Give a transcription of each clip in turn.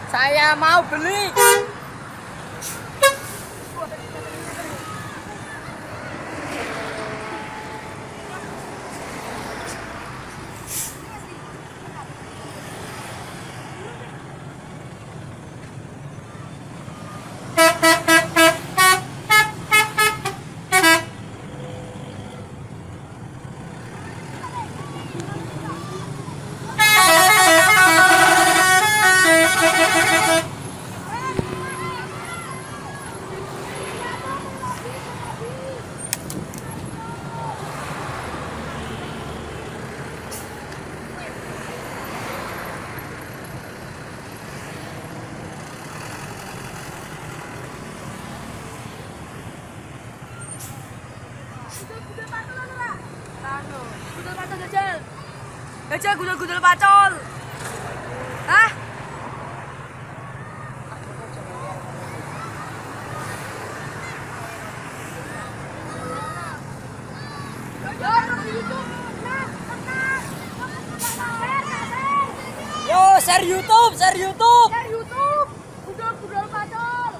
Saya mau beli. Gudul pacol jajal. Jajal gudul pacol. Hah? Yo, share YouTube, share YouTube. Share YouTube. Gudul pacol.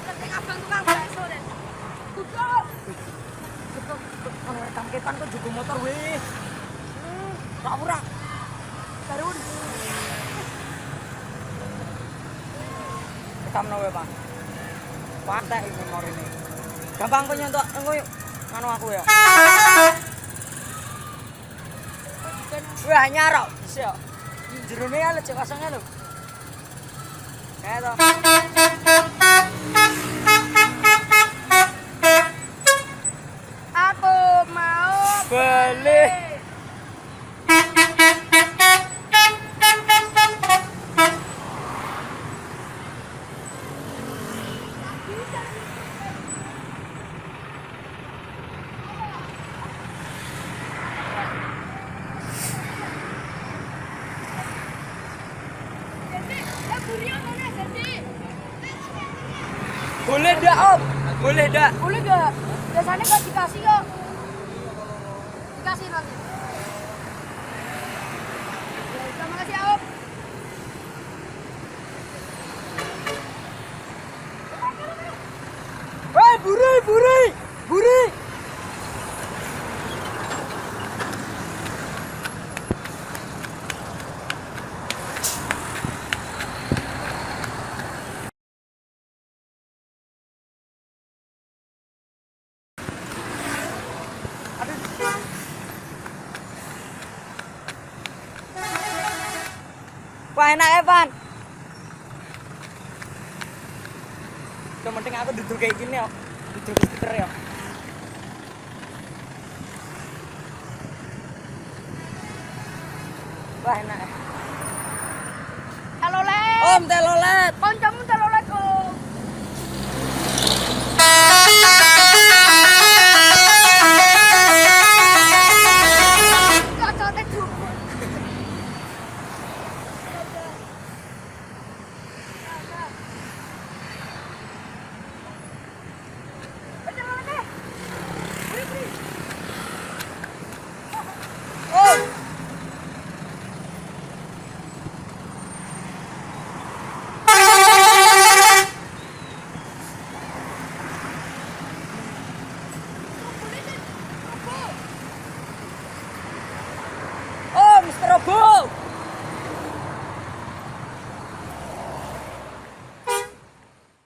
Ketik abang tukang bakso deh. Gudul. Tangkepan kok juga motor weh. Ora. Tarun. Ketamno wae, Pak. Pantek iki motor ini. Gampang kok nyentok engko anu aku ya. Wah, nyarok. Bisa ya. Jerone ya lecek kosongnya lho. Kayak to. Aku mau Beli. Boleh dak, Om? Boleh dak? Boleh gak? Biasanya gak dikasih kok. Dikasih nanti. Terima kasih Om. Weh, buri. Wah, enak Evan. Yang penting aku duduk kayak gini ya. Duduk stiker ya. Wah, enak. Telolet. Om, telolet. Koncomu telolet Om. Cocote dulu. Om. Oh, Mr. Robo.